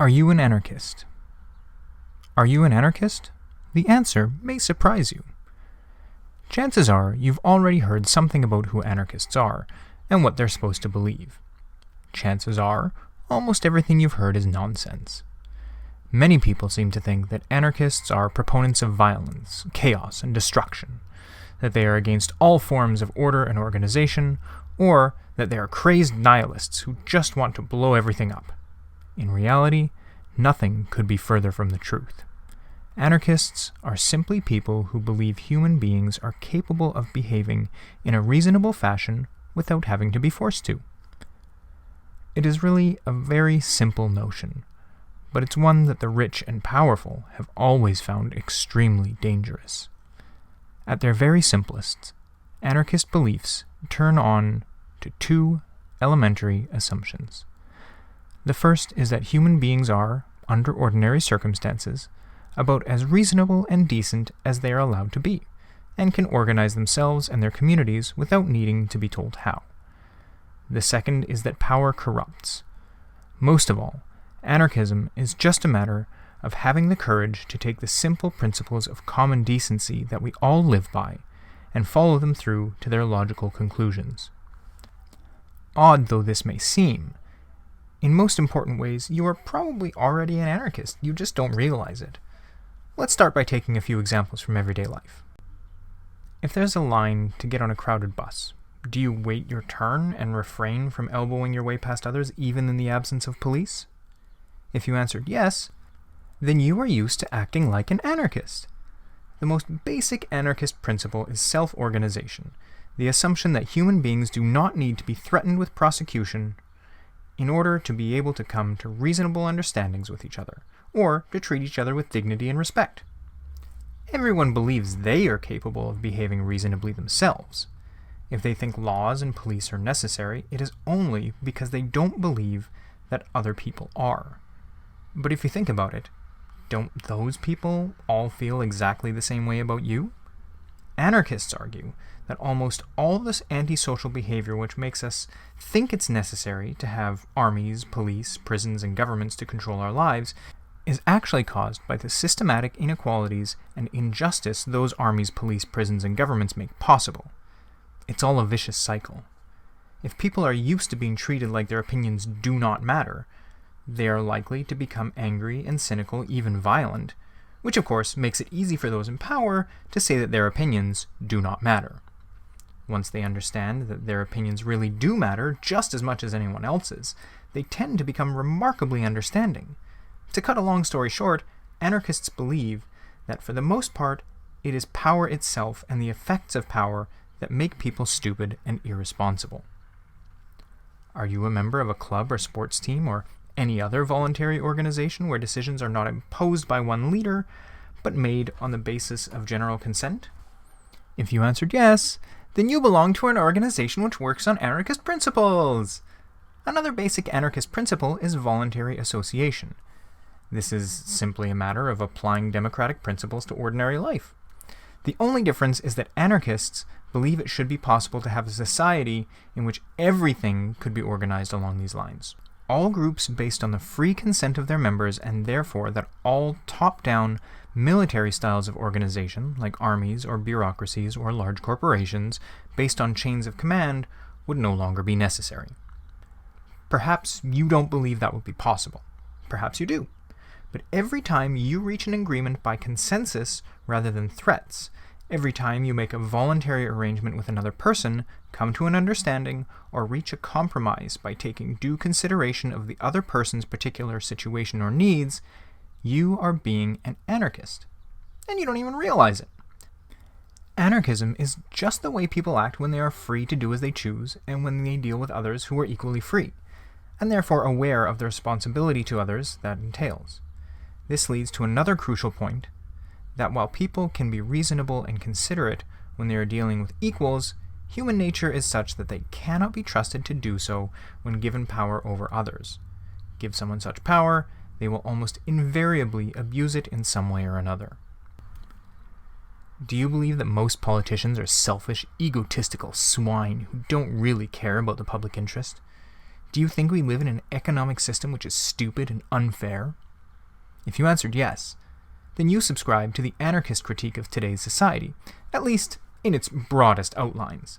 Are you an anarchist? Are you an anarchist? The answer may surprise you. Chances are you've already heard something about who anarchists are and what they're supposed to believe. Chances are almost everything you've heard is nonsense. Many people seem to think that anarchists are proponents of violence, chaos, and destruction, that they are against all forms of order and organization, or that they are crazed nihilists who just want to blow everything up. In reality, nothing could be further from the truth. Anarchists are simply people who believe human beings are capable of behaving in a reasonable fashion without having to be forced to. It is really a very simple notion, but it's one that the rich and powerful have always found extremely dangerous. At their very simplest, anarchist beliefs turn on to two elementary assumptions. The first is that human beings are, under ordinary circumstances, about as reasonable and decent as they are allowed to be, and can organize themselves and their communities without needing to be told how. The second is that power corrupts. Most of all, anarchism is just a matter of having the courage to take the simple principles of common decency that we all live by and follow them through to their logical conclusions. Odd though this may seem, in most important ways, you are probably already an anarchist. You just don't realize it. Let's start by taking a few examples from everyday life. If there's a line to get on a crowded bus, do you wait your turn and refrain from elbowing your way past others even in the absence of police? If you answered yes, then you are used to acting like an anarchist. The most basic anarchist principle is self-organization, the assumption that human beings do not need to be threatened with prosecution in order to be able to come to reasonable understandings with each other, or to treat each other with dignity and respect. Everyone believes they are capable of behaving reasonably themselves. If they think laws and police are necessary, it is only because they don't believe that other people are. But if you think about it, don't those people all feel exactly the same way about you? Anarchists argue that almost all this antisocial behavior which makes us think it's necessary to have armies, police, prisons, and governments to control our lives is actually caused by the systematic inequalities and injustice those armies, police, prisons, and governments make possible. It's all a vicious cycle. If people are used to being treated like their opinions do not matter, they are likely to become angry and cynical, even violent, which of course makes it easy for those in power to say that their opinions do not matter. Once they understand that their opinions really do matter just as much as anyone else's, they tend to become remarkably understanding. To cut a long story short, anarchists believe that for the most part, it is power itself and the effects of power that make people stupid and irresponsible. Are you a member of a club or sports team or any other voluntary organization where decisions are not imposed by one leader, but made on the basis of general consent? If you answered yes, then you belong to an organization which works on anarchist principles. Another basic anarchist principle is voluntary association. This is simply a matter of applying democratic principles to ordinary life. The only difference is that anarchists believe it should be possible to have a society in which everything could be organized along these lines. All groups based on the free consent of their members, and therefore that all top-down military styles of organization, like armies or bureaucracies or large corporations, based on chains of command, would no longer be necessary. Perhaps you don't believe that would be possible. Perhaps you do. But every time you reach an agreement by consensus rather than threats, every time you make a voluntary arrangement with another person, come to an understanding, or reach a compromise by taking due consideration of the other person's particular situation or needs, you are being an anarchist. And you don't even realize it. Anarchism is just the way people act when they are free to do as they choose and when they deal with others who are equally free, and therefore aware of the responsibility to others that entails. This leads to another crucial point, that while people can be reasonable and considerate when they are dealing with equals, human nature is such that they cannot be trusted to do so when given power over others. Give someone such power, they will almost invariably abuse it in some way or another. Do you believe that most politicians are selfish, egotistical swine who don't really care about the public interest? Do you think we live in an economic system which is stupid and unfair? If you answered yes, then you subscribe to the anarchist critique of today's society, at least in its broadest outlines.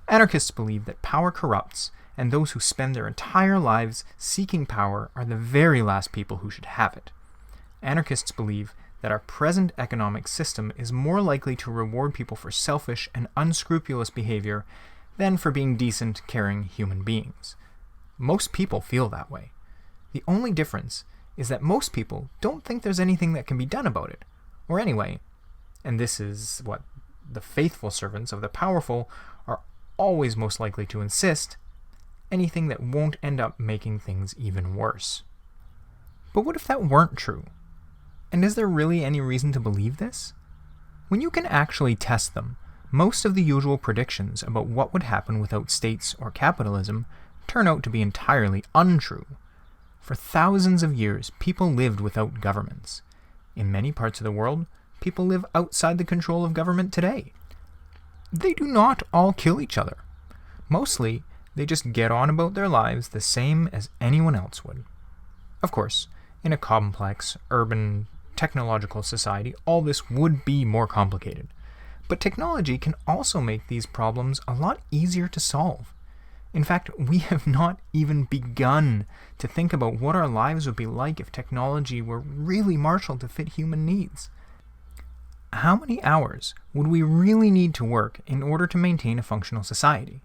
Anarchists believe that power corrupts, and those who spend their entire lives seeking power are the very last people who should have it. Anarchists believe that our present economic system is more likely to reward people for selfish and unscrupulous behavior than for being decent, caring human beings. Most people feel that way. The only difference is that most people don't think there's anything that can be done about it. Or anyway, and this is what the faithful servants of the powerful are always most likely to insist, anything that won't end up making things even worse. But what if that weren't true? And is there really any reason to believe this? When you can actually test them, most of the usual predictions about what would happen without states or capitalism turn out to be entirely untrue. For thousands of years, people lived without governments. In many parts of the world, people live outside the control of government today. They do not all kill each other. Mostly, they just get on about their lives the same as anyone else would. Of course, in a complex, urban, technological society, all this would be more complicated. But technology can also make these problems a lot easier to solve. In fact, we have not even begun to think about what our lives would be like if technology were really marshaled to fit human needs. How many hours would we really need to work in order to maintain a functional society?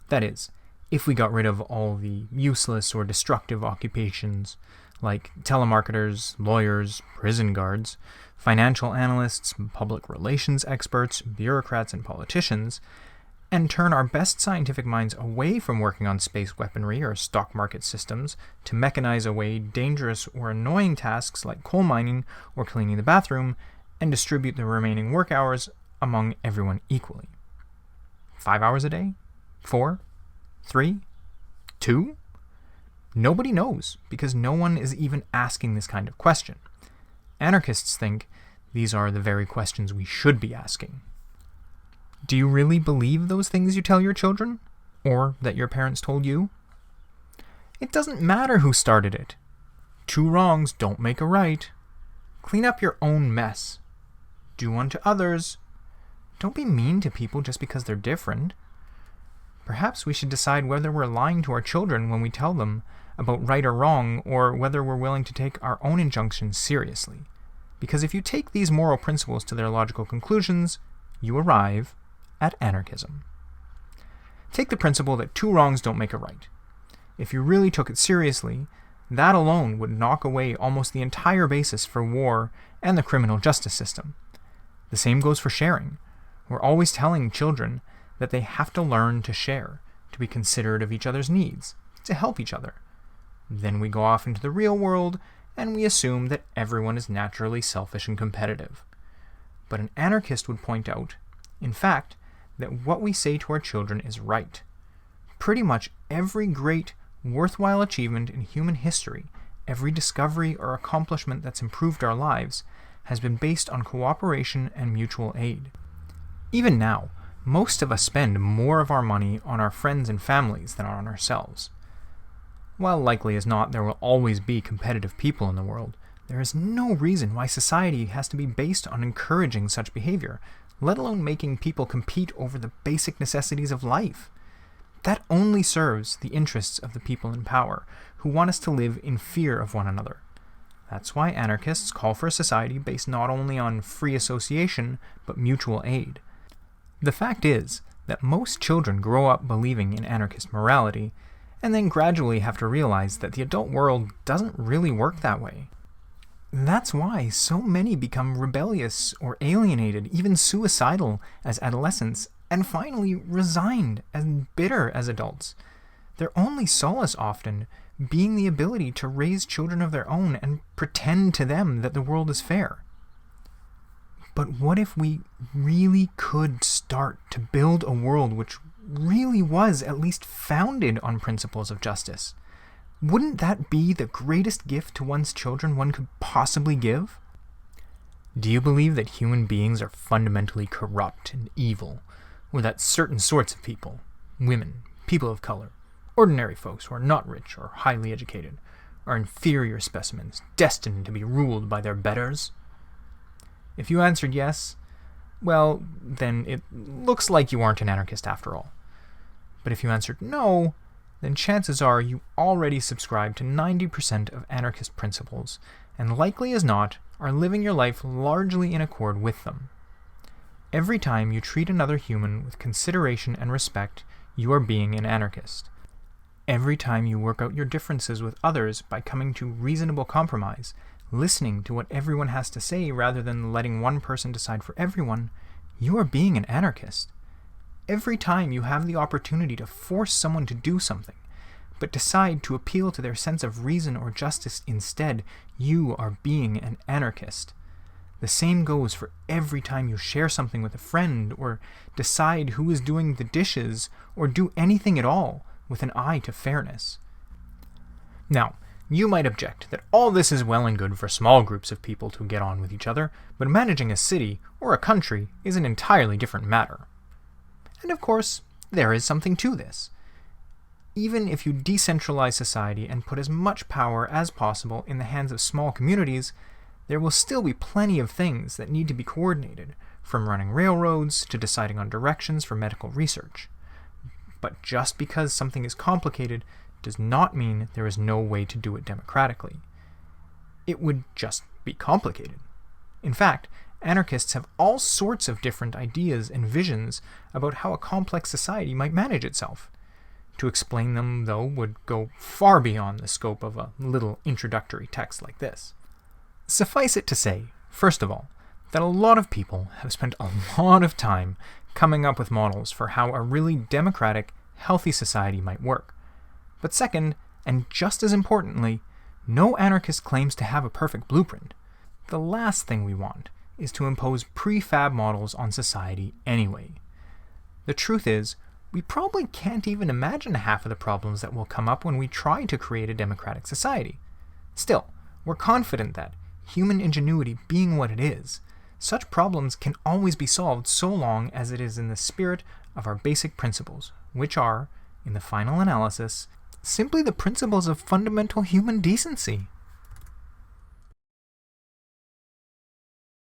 That is, if we got rid of all the useless or destructive occupations like telemarketers, lawyers, prison guards, financial analysts, public relations experts, bureaucrats, and politicians, and turn our best scientific minds away from working on space weaponry or stock market systems to mechanize away dangerous or annoying tasks like coal mining or cleaning the bathroom, and distribute the remaining work hours among everyone equally. 5 hours a day? 4? 3? 2? Nobody knows, because no one is even asking this kind of question. Anarchists think these are the very questions we should be asking. Do you really believe those things you tell your children? Or that your parents told you? It doesn't matter who started it. 2 wrongs don't make a right. Clean up your own mess. Do unto others. Don't be mean to people just because they're different. Perhaps we should decide whether we're lying to our children when we tell them about right or wrong, or whether we're willing to take our own injunctions seriously. Because if you take these moral principles to their logical conclusions, you arrive at anarchism. Take the principle that 2 wrongs don't make a right. If you really took it seriously, that alone would knock away almost the entire basis for war and the criminal justice system. The same goes for sharing. We're always telling children that they have to learn to share, to be considerate of each other's needs, to help each other. Then we go off into the real world, and we assume that everyone is naturally selfish and competitive. But an anarchist would point out, in fact, that what we say to our children is right. Pretty much every great, worthwhile achievement in human history, every discovery or accomplishment that's improved our lives, has been based on cooperation and mutual aid. Even now, most of us spend more of our money on our friends and families than on ourselves. While likely as not there will always be competitive people in the world, there is no reason why society has to be based on encouraging such behavior, let alone making people compete over the basic necessities of life. That only serves the interests of the people in power, who want us to live in fear of one another. That's why anarchists call for a society based not only on free association, but mutual aid. The fact is that most children grow up believing in anarchist morality, and then gradually have to realize that the adult world doesn't really work that way. That's why so many become rebellious or alienated, even suicidal as adolescents, and finally resigned and bitter as adults. Their only solace often being the ability to raise children of their own and pretend to them that the world is fair. But what if we really could start to build a world which really was at least founded on principles of justice? Wouldn't that be the greatest gift to one's children one could possibly give? Do you believe that human beings are fundamentally corrupt and evil, or that certain sorts of people, women, people of color, Ordinary folks who are not rich or highly educated are inferior specimens destined to be ruled by their betters? If you answered yes, well, then it looks like you aren't an anarchist after all. But if you answered no, then chances are you already subscribe to 90% of anarchist principles, and likely as not, are living your life largely in accord with them. Every time you treat another human with consideration and respect, you are being an anarchist. Every time you work out your differences with others by coming to reasonable compromise, listening to what everyone has to say rather than letting one person decide for everyone, you are being an anarchist. Every time you have the opportunity to force someone to do something, but decide to appeal to their sense of reason or justice instead, you are being an anarchist. The same goes for every time you share something with a friend, or decide who is doing the dishes, or do anything at all with an eye to fairness. Now, you might object that all this is well and good for small groups of people to get on with each other, but managing a city or a country is an entirely different matter. And of course, there is something to this. Even if you decentralize society and put as much power as possible in the hands of small communities, there will still be plenty of things that need to be coordinated, from running railroads to deciding on directions for medical research. But just because something is complicated does not mean there is no way to do it democratically. It would just be complicated. In fact, anarchists have all sorts of different ideas and visions about how a complex society might manage itself. To explain them, though, would go far beyond the scope of a little introductory text like this. Suffice it to say, first of all, that a lot of people have spent a lot of time coming up with models for how a really democratic, healthy society might work. But second, and just as importantly, no anarchist claims to have a perfect blueprint. The last thing we want is to impose prefab models on society anyway. The truth is, we probably can't even imagine half of the problems that will come up when we try to create a democratic society. Still, we're confident that, human ingenuity being what it is, such problems can always be solved so long as it is in the spirit of our basic principles, which are, in the final analysis, simply the principles of fundamental human decency.